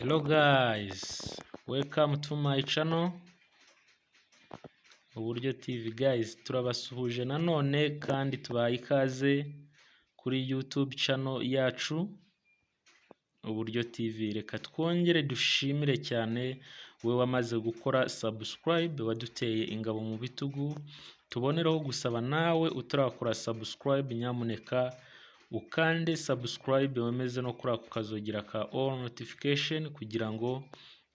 Hello guys, welcome to my channel Uburyo TV guys. Turabasuhuje nanone kandi tubaye ikaze kuri YouTube channel yacu Uburyo TV. Reka twongere dushimire cyane we wamaze gukora subscribe, waduteye ingabo mu bitugu. Tuboneraho gusaba nawe utarakora subscribe, nyamuneka ukande subscribe wemeze no kuri ako kazogira ka all notification kugira ngo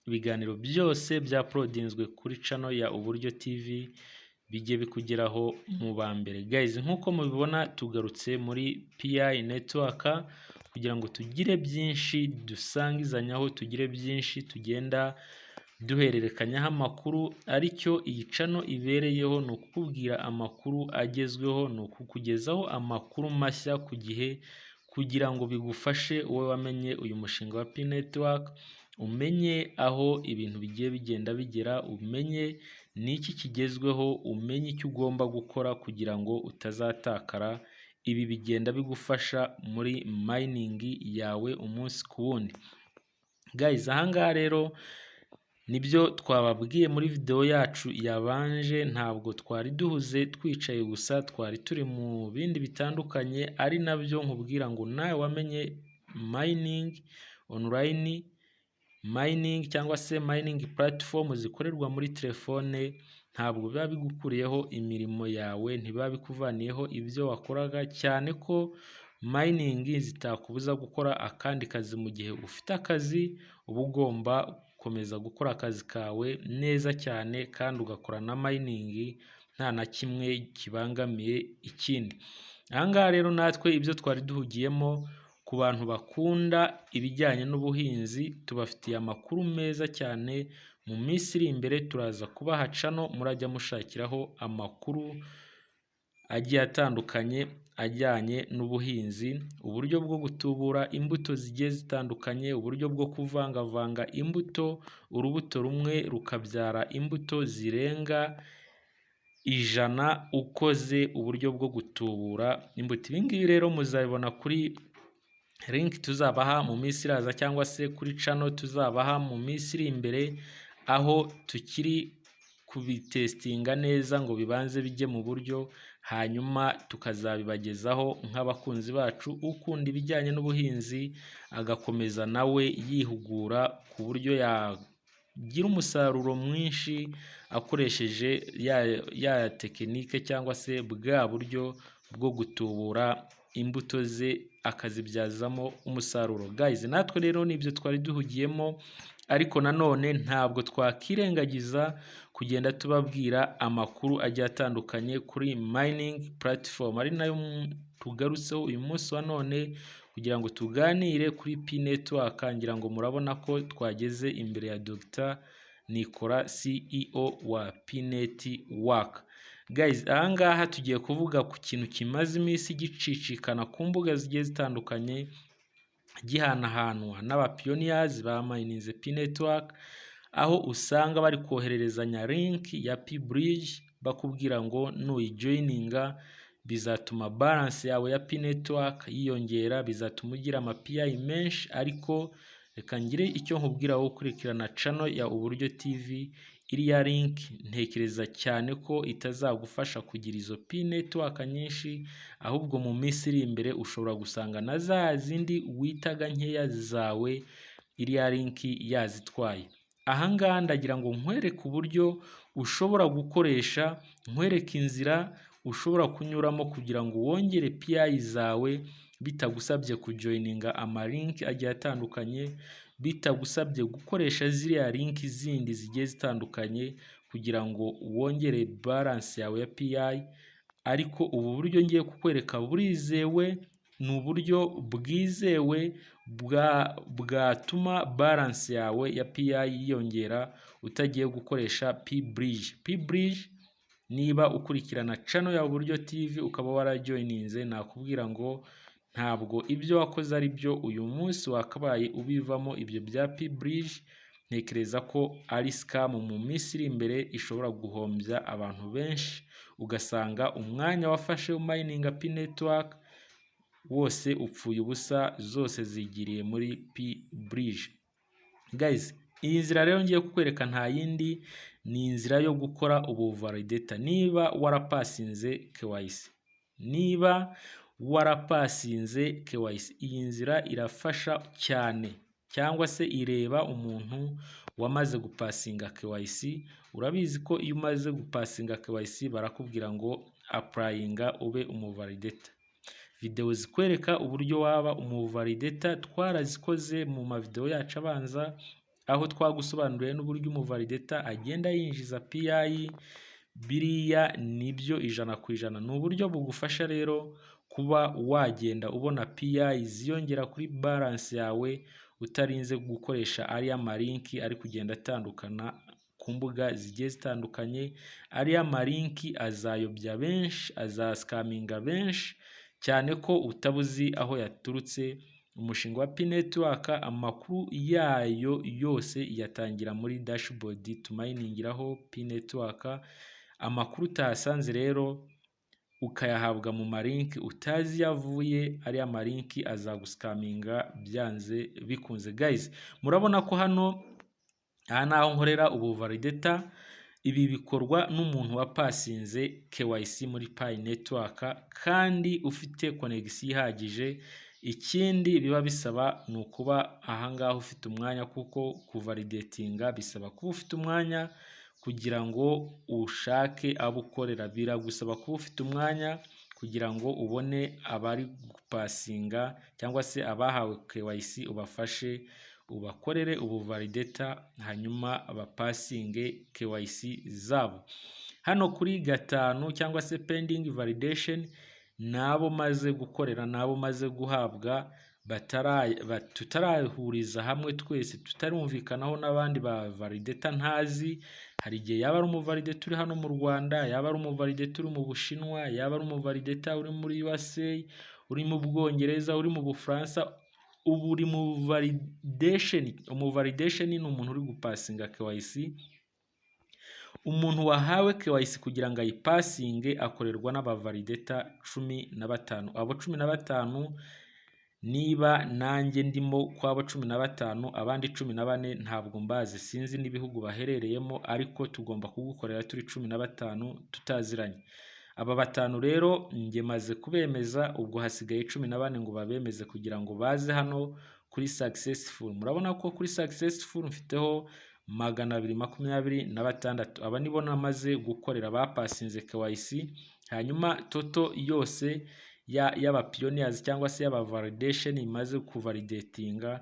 ibiganiro byose bya uploadinzwe kuri channel ya Uburyo TV bijye bikugeraho mu bambere. Guys, nkuko mubibona tugarutse muri PI network kugira ngo tugire byinshi dusangizanyaho, tugire byinshi tugenda duhererekanyaho amakuru. Aricyo iyi channel ibereyeho no kukubwira amakuru agezweho, no kukugezaho amakuru mashya ku gihe kugira ngo bigufashe wowe wamenye uyu mushinga wa PI network, umenye aho ibintu bigiye bigenda bigera, umenye niki kigezweho, umenye icyo ugomba gukora kugira ngo utazatakara. Ibi bigenda bigufasha muri mining yawe umunsi ku wundi. Guys, ahangaha rero nibyo twababwiye muri video yacu yabanje. Ntabwo twari duhuze twicaye gusa, twari turi mu bindi bitandukanye, ari nabyo nkubwira ngo nawe wamenye mining online, mining cyangwa se mining platform zikorerwa muri telefone. Ntabwo biba bigukuriyeho imirimo yawe, ntibiba bikuvaniyeho ibyo wakoraga, cyane ko mining zitakubuza gukora akandi kazi. Mu gihe ufite akazi uba ugomba gukomeza gukora akazi kawe neza cyane kandi ugakora na mining nta na kimwe kibangamiye ikindi. Ahangaha rero natwe ibyo twari duhugiyemo ku bantu bakunda ibijyanye n'ubuhinzi, tubafitiye amakuru meza cyane. Mu minsi iri imbere turaza kubaha channel murajya mushakiraho amakuru agiye atandukanye ajyanye n'ubuhinzi, uburyo bwo gutubura imbuto zigiye zitandukanye, uburyo bwo kuvangavanga imbuto, urubuto rumwe rukabyara imbuto zirenga 100 ukoze uburyo bwo gutubura imbuto. Ibi ngibi rero muzabibona kuri link tuzabaha mu minsi iraza, cyangwa se kuri channel tuzabaha mu minsi iri imbere, aho tukiri kubitestinga neza ngo bibanze bijye mu buryo, hanyuma tukazabibagezaho nk'abakunzi bacu. Ukunda ibijyanye n'ubuhinzi agakomeza nawe yihugura ku buryo yagira umusaruro mwinshi akoresheje ya tekinike cyangwa se bwa buryo bwo gutubura imbuto ze akazibyazamo umusaruro. Guys, natwe rero nibyo twari duhugiyemo, ariko nanone ntabwo twakirengagiza kugenda tubabwira amakuru agiye atandukanye kuri mining platform, ari nayo tugarutseho uyu munsi wa none kugira ngo tuganire kuri PI network. Ngira ngo murabona ko twageze imbere ya Dr. Nikora, CEO wa PI network. Guys, ahangaha tugiye kuvuga ku kintu kimaze iminsi gicicikana ku mbuga zigiye zitandukanye, gihanahanwa n'abapioneers ba mining PI network, aho usanga bari kohererezanya link ya PI bridge bakubwira ngo nuyijoininga bizatuma balance yawe ya PI network yiyongera, bizatuma ugira ama PI menshi. Ariko reka ngire icyo nkubwira wowe ukurikirana channel ya Uburyo TV, iriya link ntekereza cyane ko itazagufasha kugira izo PI network nyinshi, ahubwo mu minsi iri imbere ushobora gusanga na za zindi witaga nkeya zawe iriya link yazitwaye. Ahangaha ndagira ngo nkwereke uburyo ushobora gukoresha, nkwereke inzira ushobora kunyuramo kugira ngo wongere PI zawe bitagusabye kujoininga ama link agiye atandukanye, bitagusabye gukoresha ziriya link zindi zigiye zitandukanye kugira ngo wongere balance yawe ya PI. Ariko ubu buryo ngiye kukwereka burizewe, ni uburyo bwizewe bwatuma balance yawe ya PI yiyongera utagiye gukoresha PI bridge. PI bridge, niba ukurikirana channel ya Uburyo TV ukaba warajoininze, nakubwira ngo ntabwo ibyo wakoze ari byo uyu munsi wakabaye ubivamo. Ibyo bya PI bridge ntekereza ko ari scam mu minsi iri imbere ishobora guhombya abantu benshi, ugasanga umwanya wafashe mining PI network wose upfuye ubusa, zose zigiriye muri PI bridge. Guys, iyi nzira rero ngiye kukwereka nta yindi, ni inzira yo gukora ubu validator. Niba warapasinze KYC, niba warapasinze KYC, iyi nzira irafasha cyane, cyangwa se ireba umuntu wamaze gupasinga KYC. Urabizi ko iyo umaze gupasinga KYC barakubwira ngo applyinga ube umuvalidator. Video zikwereka uburyo waba umuvalidator twarazikoze mu mavideo yacu abanza, aho twagusobanuriye n'uburyo umuvalidator agenda yinjiza PI. Biriya nibyo 100%. Ni uburyo bugufasha rero kuba wagenda ubona PI ziyongera kuri balance yawe utarinze gukoresha ariya malinki ari kugenda atandukana ku mbuga zigiye zitandukanye. Ariya malinki azayobya benshi, azascaminga benshi, cyane ko utabuzi aho yaturutse. Umushinga wa P-Network amakuru yayo yose yatangira muri dashboard tumayiningiraho P-Network. Amakuru utasanze rero ukayahabwa mu malinki utazi yavuye, ariya malinki azaguscaminga byanze bikunze. Guys, murabona ko hano aha naho nkorera ubu validator. Ibi bikorwa n'umuntu wapasinze KYC muri P-Network kandi ufite connection ihagije. Ikindi biba bisaba ni ukuba ahangaha ufite umwanya, kuko kuvalidatinga bisaba kuba ufite umwanya kugira ngo ushake abo ukorera. Biragusaba kuba ufite umwanya kugira ngo ubone abari gupasinga cyangwa se abahawe KYC ubafashe ubakorere ubu validator, hanyuma abapasinge KYC zabo. Hano kuri 5 cyangwa se pending validation, nabo maze gukorera, nabo maze guhabwa, tutarahuriza hamwe twese, tutarumvikanaho n'abandi ba validator ntazi. Hari igihe yaba ari umuvalidator uri hano mu Rwanda, yaba ari umuvalidator uri mu Bushinwa, yaba ari umuvalidator uri muri USA, uri mu Bwongereza, uri mu Bufaransa. Ubu uri mu validation. Umuvalidation ni umuntu uri gupasinga KYC. Umuntu wahawe KYC kugira ngo ayipasinge akorerwa n'abavalidator 15. Abo 15 niba nanjye ndimo kwabo 15, abandi 14 ntabwo mbazi, sinzi n'ibihugu baherereyemo, ariko tugomba kugukorera turi 15 tutaziranye. Aba 5 rero nge maze kubemeza, ubwo hasigaye 14 ngo babemeze kugira ngo baze hano kuri successful. Murabona ko kuri successful mfiteho 226. Aba nibo namaze gukorera bapasinze KYC. Hanyuma toto yose y'aba pioneers cyangwa se y'aba validation imaze kuvalidatinga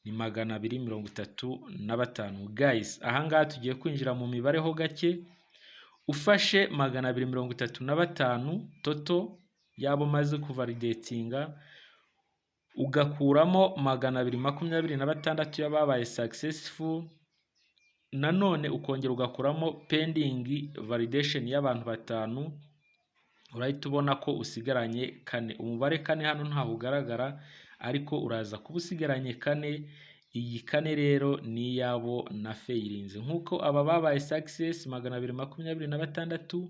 ni 235. Guys, ahangaha tugiye kwinjira mu mibare ho gake. Ufashe 235 toto yabo maze kuvalidatinga, ugakuramo 226 y'ababaye successful, nanone ukongera ugakuramo pending validation y'abantu 5, urahita ubona ko usigaranye 4. Umubare 4 hano ntaho ugaragara, ariko uraza kuba usigaranye 4. Iyi 4 rero ni yabo na failinze, nkuko aba babaye success 226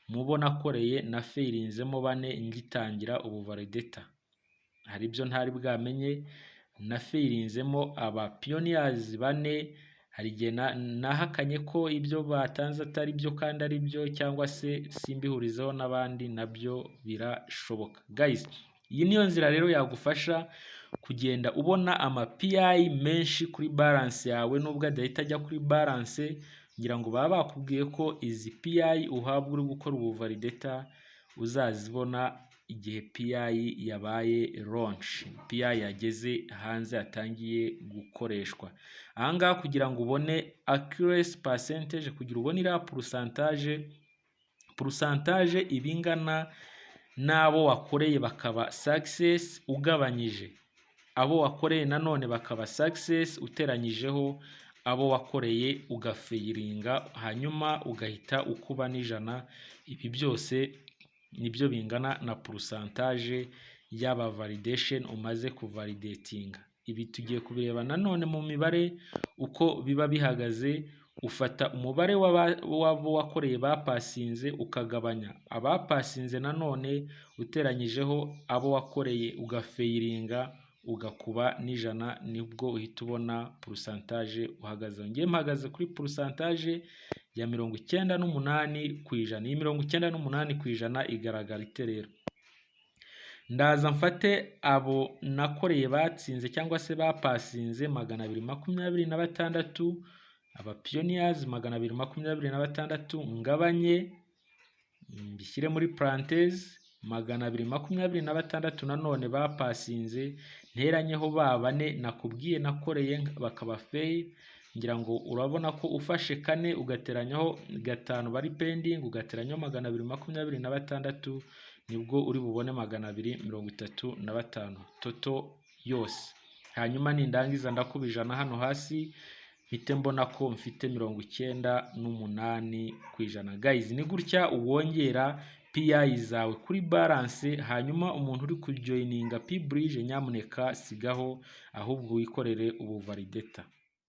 mubona koreye na failinzemo 4 ngitangira ubu validator. Hari ibyo ntari bwamenye, na failinzemo aba pioneers 4. Hari igihe nahakanye ko ibyo batanze atari byo kandi ari byo, cyangwa se simbihurizeho n'abandi, nabyo birashoboka. Guys, iyi niyo nzira rero yagufasha kugenda ubona ama PI menshi kuri balance yawe, nubwo adahita ajya kuri balance. Ngira ngo baba bakubwiye ko izi PI uhabwa uri gukora ubu validator uzazibona igihe PI yabaye launch, PI yageze hanze, yatangiye gukoreshwa. Ahangaha kugira ngo ubone accuracy percentage, kugira ubone iriya pourcentage ibingana n'abo wakoreye bakaba success, ugabanyije abo wakoreye nanone bakaba success, uteranyijeho abo wakoreye ugafailinga, hanyuma ugahita ukuba n'ijana. Ibi byose nibyo bingana na pourcentage y'aba validation umaze kuvalidatinga. Ibi tugiye kubireba nanone mu mibare uko biba bihagaze. Ufata umubare w'abo wakoreye bapasinze ukagabanya abapasinze, nanone uteranyijeho abo wakoreye ugafailinga, ugakuba n'ijana nibwo uhita ubona pourcentage uhagaze. Ngiye mpagaze kuri pourcentage ya 98%. Iyi 98% igaragara ite rero? Ndaza mfate abo nakoreye batsinze cyangwa se bapasinze 226, aba pioneers 226, ngabanye mbishyire muri parenthèse 226 nanone bapasinze, nteranyeho ba bane nakubwiye nakoreye bakaba fail. Ngira ngo urabona ko ufashe 4 ugateranyaho 5 bari pending, ugateranyaho 226 nibwo uri bubone 235 toto yose. Hanyuma nindangiza ndakubijana hano hasi mpite mbona ko mfite 98%. Guys, ni gutya uwongera PI zawe kuri balance. Hanyuma umuntu uri kujoininga P bridge nyamuneka sigaho, ahubwo wikorere ubu validator.